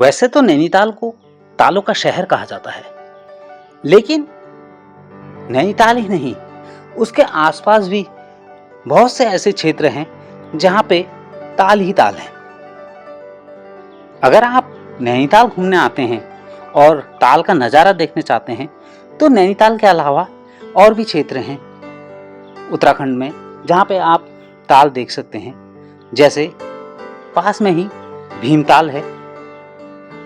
वैसे तो नैनीताल को तालों का शहर कहा जाता है, लेकिन नैनीताल ही नहीं, उसके आसपास भी बहुत से ऐसे क्षेत्र हैं जहां पे ताल ही ताल है। अगर आप नैनीताल घूमने आते हैं और ताल का नज़ारा देखने चाहते हैं तो नैनीताल के अलावा और भी क्षेत्र हैं उत्तराखंड में जहां पे आप ताल देख सकते हैं। जैसे पास में ही भीमताल है,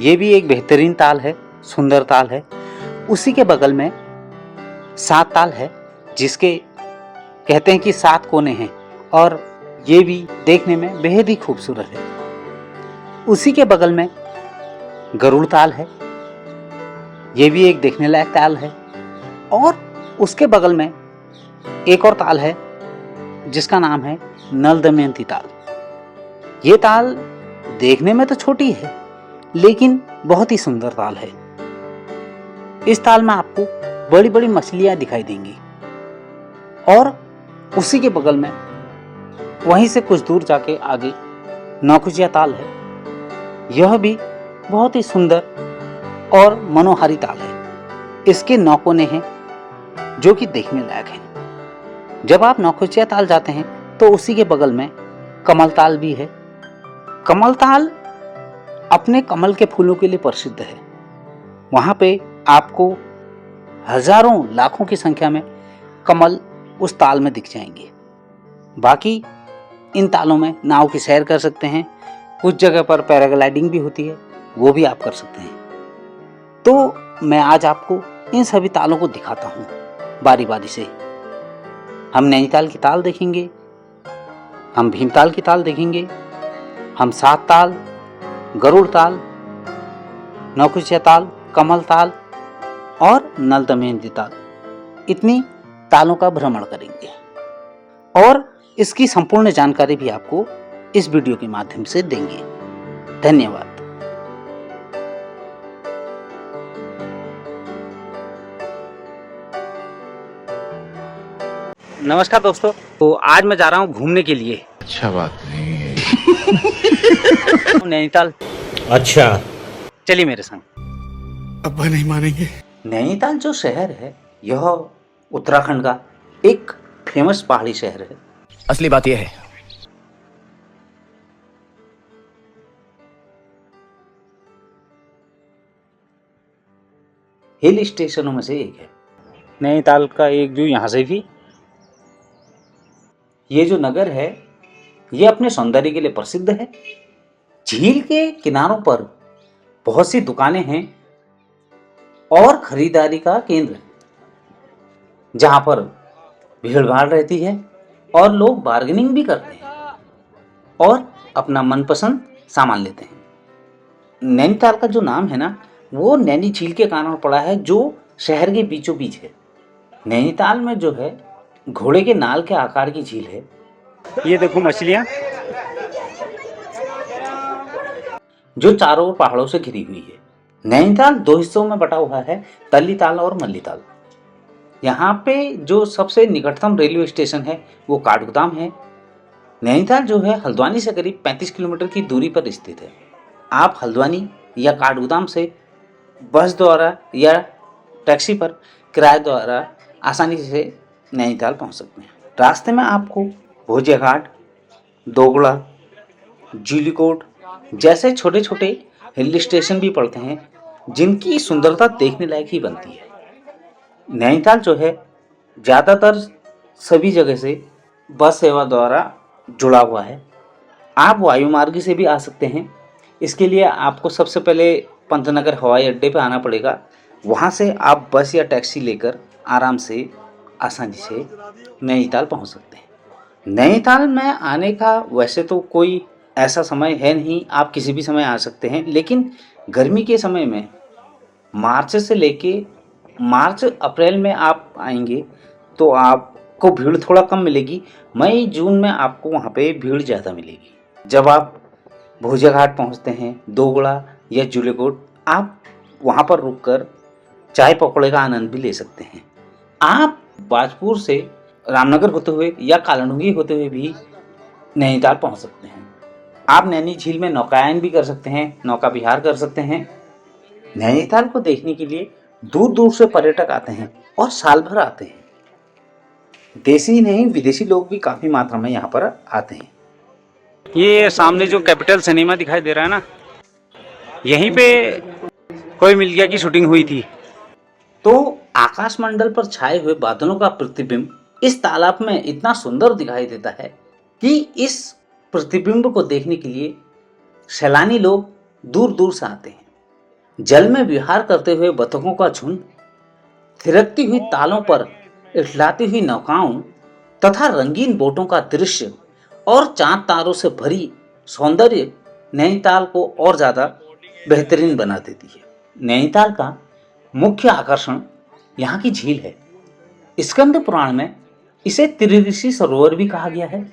ये भी एक बेहतरीन ताल है, सुंदर ताल है। उसी के बगल में सात ताल है, जिसके कहते हैं कि 7 कोने हैं और ये भी देखने में बेहद ही खूबसूरत है। उसी के बगल में गरुड़ ताल है, ये भी एक देखने लायक ताल है। और उसके बगल में एक और ताल है जिसका नाम है नल दमयंती ताल। ये ताल देखने में तो छोटी है लेकिन बहुत ही सुंदर ताल है। इस ताल में आपको बड़ी बड़ी मछलियां दिखाई देंगी और उसी के बगल में वहीं से कुछ दूर जाके आगे नौकुचिया ताल है। यह भी बहुत ही सुंदर और मनोहारी ताल है। इसके 9 कोने हैं जो कि देखने लायक हैं। जब आप नौकुचिया ताल जाते हैं तो उसी के बगल में कमल ताल भी है। कमल ताल अपने कमल के फूलों के लिए प्रसिद्ध है। वहां पे आपको हजारों लाखों की संख्या में कमल उस ताल में दिख जाएंगे। बाकी इन तालों में नाव की सैर कर सकते हैं, कुछ जगह पर पैराग्लाइडिंग भी होती है, वो भी आप कर सकते हैं। तो मैं आज आपको इन सभी तालों को दिखाता हूँ बारी बारी से। हम नैनीताल की ताल देखेंगे, हम भीमताल की ताल देखेंगे, हम 7 ताल, गरुड़ ताल, नौकुचिया ताल, कमल ताल और नल दमयंती ताल, इतनी तालों का भ्रमण करेंगे और इसकी संपूर्ण जानकारी भी आपको इस वीडियो के माध्यम से देंगे। धन्यवाद। नमस्कार दोस्तों, तो आज मैं जा रहा हूँ घूमने के लिए। अच्छा बात नहीं है। नैनीताल। अच्छा, चलिए मेरे संग। अब्बा नहीं मानेंगे। नैनीताल जो शहर है यह उत्तराखंड का एक फेमस पहाड़ी शहर है। असली बात यह है, हिल स्टेशनों में से एक है। नैनीताल का एक व्यू यहाँ से भी। ये जो नगर है ये अपने सौंदर्य के लिए प्रसिद्ध है। झील के किनारों पर बहुत सी दुकानें हैं और खरीदारी का केंद्र है, जहां पर भीड़ भाड़ रहती है और लोग बार्गेनिंग भी करते हैं और अपना मनपसंद सामान लेते हैं। नैनीताल का जो नाम है ना, वो नैनी झील के कारण पड़ा है जो शहर के बीचों बीच है। नैनीताल में जो है घोड़े के नाल के आकार की झील है। ये देखो मछलियां जो चारों ओर पहाड़ों से घिरी हुई है। नैनीताल 2 हिस्सों में बटा हुआ है, तल्ली ताल और मल्ली ताल। यहाँ पे जो सबसे निकटतम रेलवे स्टेशन है वो काठगोदाम है। नैनीताल जो है हल्द्वानी से करीब 35 किलोमीटर की दूरी पर स्थित है। आप हल्द्वानी या काठगोदाम से बस द्वारा या टैक्सी पर किराए द्वारा आसानी से नैनीताल पहुँच सकते हैं। रास्ते में आपको भोजिया घाट, दोगड़ा, जीलीकोट जैसे छोटे छोटे हिल स्टेशन भी पड़ते हैं जिनकी सुंदरता देखने लायक ही बनती है। नैनीताल जो है ज़्यादातर सभी जगह से बस सेवा द्वारा जुड़ा हुआ है। आप वायु मार्ग से भी आ सकते हैं। इसके लिए आपको सबसे पहले पंतनगर हवाई अड्डे पर आना पड़ेगा। वहाँ से आप बस या टैक्सी लेकर आराम से आसानी से नैनीताल पहुँच सकते हैं। नैनीताल में आने का वैसे तो कोई ऐसा समय है नहीं, आप किसी भी समय आ सकते हैं, लेकिन गर्मी के समय में मार्च से लेके मार्च अप्रैल में आप आएंगे तो आपको भीड़ थोड़ा कम मिलेगी। मई जून में आपको वहाँ पे भीड़ ज़्यादा मिलेगी। जब आप भोजिया घाट पहुँचते हैं, दोगड़ा या जूलीकोट, आप वहाँ पर रुककर चाय पकौड़े का आनंद भी ले सकते हैं। आप बाजपुर से रामनगर होते हुए या कालाडूंगी होते हुए भी नैनीताल पहुँच सकते हैं। आप नैनी झील में नौकायन भी कर सकते हैं, नौका विहार कर सकते हैं। नैनीताल को देखने के लिए दूर दूर से पर्यटक आते हैं और साल भर आते हैं। देशी नहीं विदेशी लोग भी काफ़ी मात्रा में यहाँ पर आते हैं। ये सामने जो कैपिटल सिनेमा दिखाई दे रहा है ना, यहीं पे कोई मिल गया की शूटिंग हुई थी। तो आकाशमंडल पर छाए हुए बादलों का प्रतिबिंब इस तालाब में इतना सुंदर दिखाई देता है कि इस प्रतिबिंब को देखने के लिए सैलानी लोग दूर दूर से आते हैं। जल में विहार करते हुए बतखों का झुंड, थिरकती हुई तालों पर इठलाती हुई नौकाओं तथा रंगीन बोटों का दृश्य और चांद तारों से भरी सौंदर्य नैनीताल को और ज़्यादा बेहतरीन बना देती है। नैनीताल का मुख्य आकर्षण यहाँ की झील है। स्कंद पुराण में इसे त्रिऋषि सरोवर भी कहा गया है।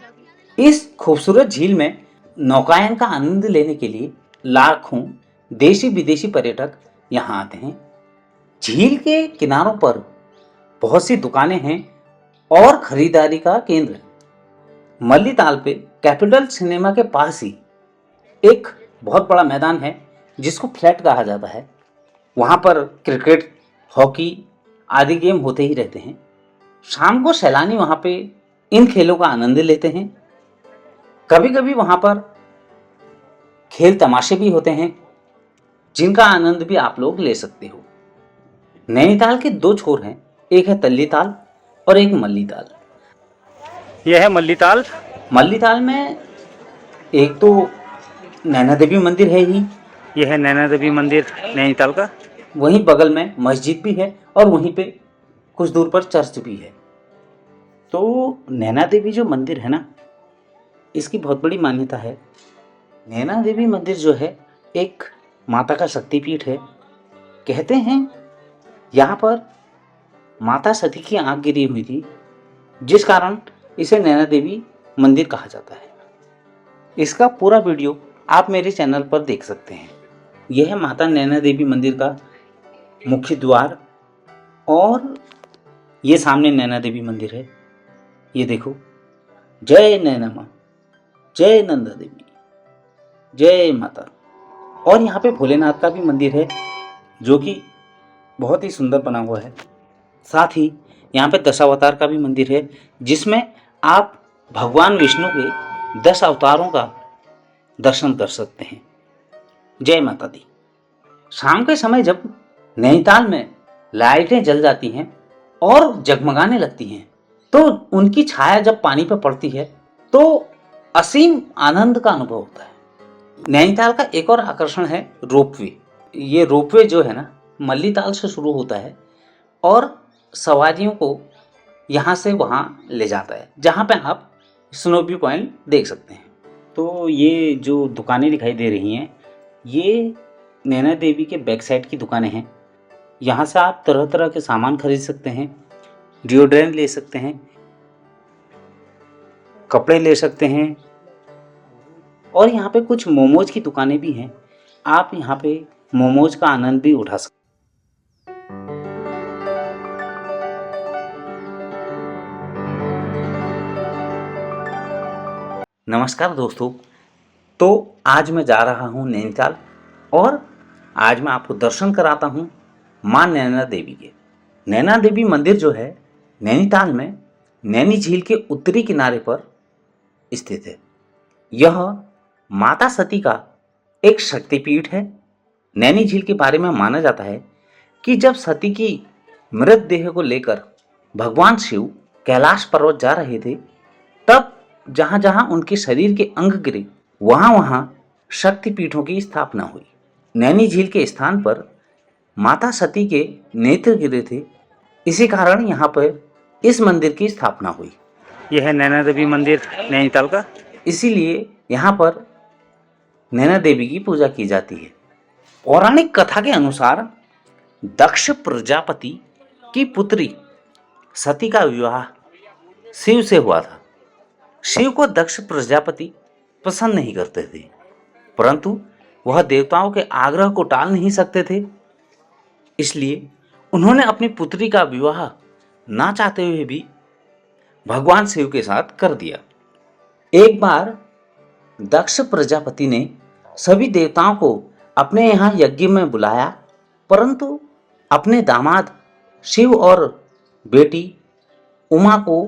इस खूबसूरत झील में नौकायन का आनंद लेने के लिए लाखों देशी विदेशी पर्यटक यहाँ आते हैं। झील के किनारों पर बहुत सी दुकानें हैं और खरीदारी का केंद्र है। मल्ली ताल पे कैपिटल सिनेमा के पास ही एक बहुत बड़ा मैदान है जिसको फ्लैट कहा जाता है। वहाँ पर क्रिकेट, हॉकी आदि गेम होते ही रहते हैं। शाम को सैलानी वहाँ पे इन खेलों का आनंद लेते हैं। कभी कभी वहाँ पर खेल तमाशे भी होते हैं जिनका आनंद भी आप लोग ले सकते हो। नैनीताल के दो छोर हैं, एक है तल्ली ताल और एक मल्ली ताल। यह है मल्ली ताल। मल्ली ताल में एक तो नैना देवी मंदिर है ही, यह है नैना देवी मंदिर नैनीताल का। वहीं बगल में मस्जिद भी है और वहीं पे कुछ दूर पर चर्च भी है। तो नैना देवी जो मंदिर है ना, इसकी बहुत बड़ी मान्यता है। नैना देवी मंदिर जो है एक माता का शक्तिपीठ है। कहते हैं यहाँ पर माता सती की आंख गिरी हुई थी, जिस कारण इसे नैना देवी मंदिर कहा जाता है। इसका पूरा वीडियो आप मेरे चैनल पर देख सकते हैं। यह है माता नैना देवी मंदिर का मुख्य द्वार और ये सामने नैना देवी मंदिर है। ये देखो, जय नैना माँ, जय नंदा देवी, जय माता। और यहाँ पे भोलेनाथ का भी मंदिर है जो कि बहुत ही सुंदर बना हुआ है। साथ ही यहाँ पे दशावतार का भी मंदिर है जिसमें आप भगवान विष्णु के 10 अवतारों का दर्शन कर सकते हैं। जय माता दी। शाम के समय जब नैनीताल में लाइटें जल जाती हैं और जगमगाने लगती हैं तो उनकी छाया जब पानी पर पड़ती है तो असीम आनंद का अनुभव होता है। नैनीताल का एक और आकर्षण है रोपवे। ये रोपवे जो है ना, मल्ली ताल से शुरू होता है और सवारियों को यहाँ से वहाँ ले जाता है, जहाँ पे आप स्नो व्यू पॉइंट देख सकते हैं। तो ये जो दुकानें दिखाई दे रही हैं, ये नैना देवी के बैक साइड की दुकानें हैं। यहाँ से आप तरह तरह के सामान खरीद सकते हैं, डिओड्रेंट ले सकते हैं, कपड़े ले सकते हैं और यहाँ पे कुछ मोमोज की दुकानें भी हैं। आप यहाँ पे मोमोज का आनंद भी उठा सकते हैं। नमस्कार दोस्तों, तो आज मैं जा रहा हूँ नैनीताल और आज मैं आपको दर्शन कराता हूँ माँ नैना देवी के। नैना देवी मंदिर जो है नैनीताल में नैनी झील के उत्तरी किनारे पर स्थित है। यह माता सती का एक शक्तिपीठ है। नैनी झील के बारे में माना जाता है कि जब सती की मृतदेह को लेकर भगवान शिव कैलाश पर्वत जा रहे थे, तब जहाँ जहाँ उनके शरीर के अंग गिरे वहाँ वहाँ शक्तिपीठों की स्थापना हुई। नैनी झील के स्थान पर माता सती के नेत्र गिरे थे, इसी कारण यहाँ पर इस मंदिर की स्थापना हुई। यह है नैना देवी मंदिर नैनीताल का, इसीलिए यहाँ पर नैना देवी की पूजा की जाती है। पौराणिक कथा के अनुसार दक्ष प्रजापति की पुत्री सती का विवाह शिव से हुआ था। शिव को दक्ष प्रजापति पसंद नहीं करते थे, परंतु वह देवताओं के आग्रह को टाल नहीं सकते थे, इसलिए उन्होंने अपनी पुत्री का विवाह ना चाहते हुए भी भगवान शिव के साथ कर दिया। एक बार दक्ष प्रजापति ने सभी देवताओं को अपने यहाँ यज्ञ में बुलाया, परंतु अपने दामाद शिव और बेटी उमा को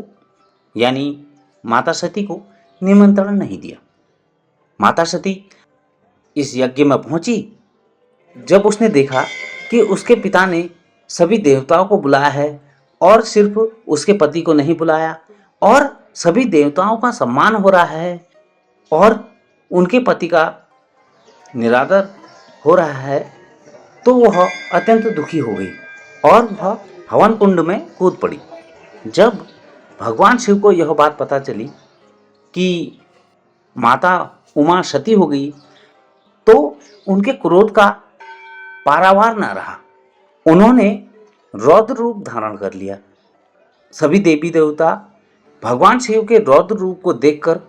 यानी माता सती को निमंत्रण नहीं दिया। माता सती इस यज्ञ में पहुंची। जब उसने देखा कि उसके पिता ने सभी देवताओं को बुलाया है और सिर्फ उसके पति को नहीं बुलाया और सभी देवताओं का सम्मान हो रहा है और उनके पति का निरादर हो रहा है, तो वह अत्यंत दुखी हो गई और वह हवन कुंड में कूद पड़ी। जब भगवान शिव को यह बात पता चली कि माता उमा सती हो गई, तो उनके क्रोध का पारावार न रहा। उन्होंने रौद्र रूप धारण कर लिया। सभी देवी देवता भगवान शिव के रौद्र रूप को देखकर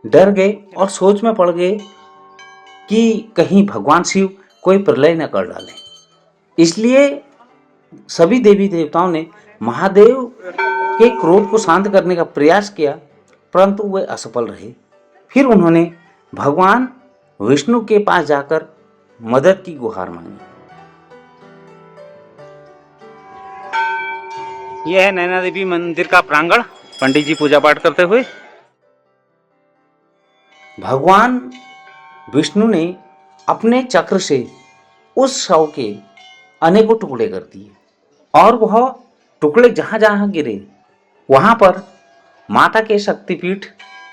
डर गए और सोच में पड़ गए कि कहीं भगवान शिव कोई प्रलय न कर डालें। इसलिए सभी देवी देवताओं ने महादेव के क्रोध को शांत करने का प्रयास किया, परंतु वे असफल रहे। फिर उन्होंने भगवान विष्णु के पास जाकर मदद की गुहार मांगी। यह है नैना देवी मंदिर का प्रांगण, पंडित जी पूजा पाठ करते हुए। भगवान विष्णु ने अपने चक्र से उस शव के अनेकों टुकड़े कर दिए और वह टुकड़े जहां जहां गिरे वहां पर माता के शक्तिपीठ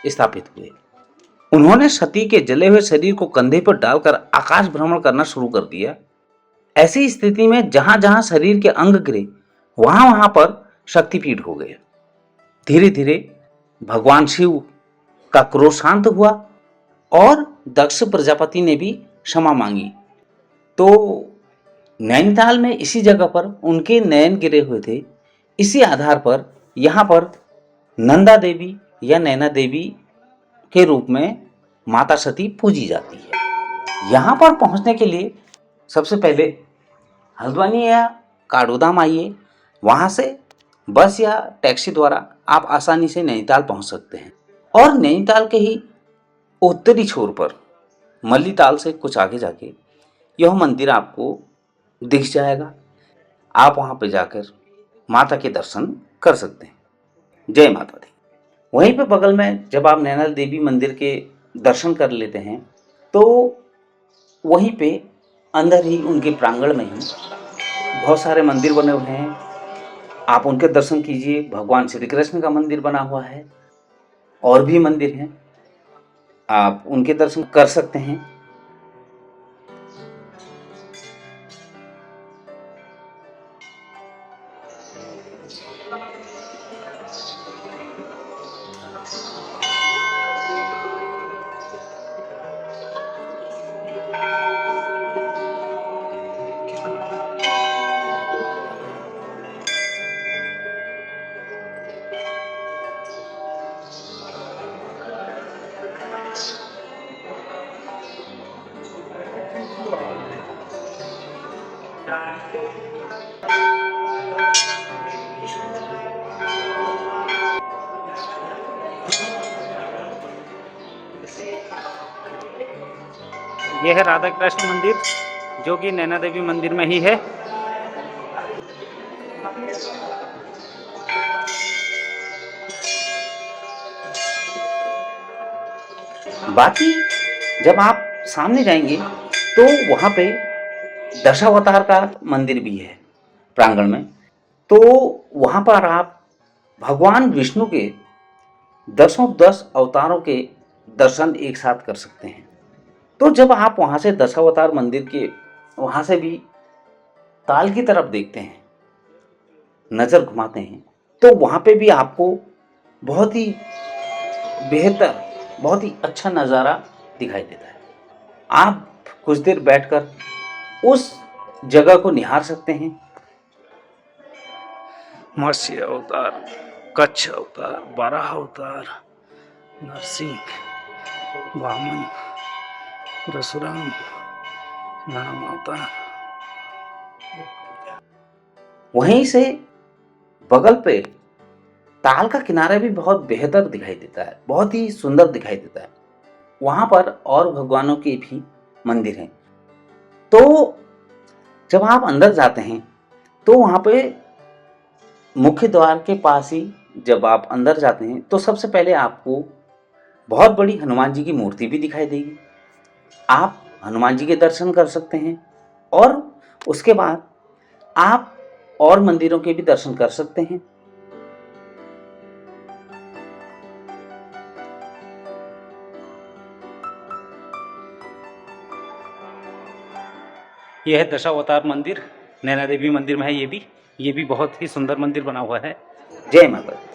स्थापित हुए। उन्होंने सती के जले हुए शरीर को कंधे पर डालकर आकाश भ्रमण करना शुरू कर दिया। ऐसी स्थिति में जहां जहां शरीर के अंग गिरे वहां वहां पर शक्तिपीठ हो गए। धीरे धीरे भगवान शिव का क्रोध शांत हुआ और दक्ष प्रजापति ने भी क्षमा मांगी। तो नैनीताल में इसी जगह पर उनके नयन गिरे हुए थे। इसी आधार पर यहाँ पर नंदा देवी या नैना देवी के रूप में माता सती पूजी जाती है। यहाँ पर पहुँचने के लिए सबसे पहले हल्द्वानी या काठगोदाम आइए। वहाँ से बस या टैक्सी द्वारा आप आसानी से नैनीताल पहुँच सकते हैं। और नैनीताल के ही उत्तरी छोर पर मल्लीताल से कुछ आगे जाके यह मंदिर आपको दिख जाएगा। आप वहाँ पे जाकर माता के दर्शन कर सकते हैं। जय माता दी। वहीं पे बगल में जब आप नैना देवी मंदिर के दर्शन कर लेते हैं तो वहीं पे अंदर ही उनके प्रांगण में ही बहुत सारे मंदिर बने हुए हैं। आप उनके दर्शन कीजिए। भगवान श्री कृष्ण का मंदिर बना हुआ है, और भी मंदिर हैं, आप उनके दर्शन कर सकते हैं। यह है राधा कृष्ण मंदिर, जो कि नैना देवी मंदिर में ही है। बाकी जब आप सामने जाएंगे तो वहाँ पे दशावतार का मंदिर भी है प्रांगण में। तो वहाँ पर आप भगवान विष्णु के 10 अवतारों के दर्शन एक साथ कर सकते हैं। तो जब आप वहाँ से दशावतार मंदिर के वहाँ से भी ताल की तरफ देखते हैं, नज़र घुमाते हैं, तो वहाँ पे भी आपको बहुत ही बेहतर, बहुत ही अच्छा नज़ारा दिखाई देता है। आप कुछ देर बैठकर उस जगह को निहार सकते हैं। मत्स्य अवतार, कच्छ अवतार, वराह अवतार, नरसिंह, वामन, परशुराम, राम अवतार। वहीं से बगल पे ताल का किनारा भी बहुत बेहतर दिखाई देता है, बहुत ही सुंदर दिखाई देता है। वहाँ पर और भगवानों के भी मंदिर हैं। तो जब आप अंदर जाते हैं तो वहाँ पे मुख्य द्वार के पास ही जब आप अंदर जाते हैं तो सबसे पहले आपको बहुत बड़ी हनुमान जी की मूर्ति भी दिखाई देगी। आप हनुमान जी के दर्शन कर सकते हैं और उसके बाद आप और मंदिरों के भी दर्शन कर सकते हैं। यह है दशावतार मंदिर, नैना देवी मंदिर में है। ये भी बहुत ही सुंदर मंदिर बना हुआ है। जय माता दी।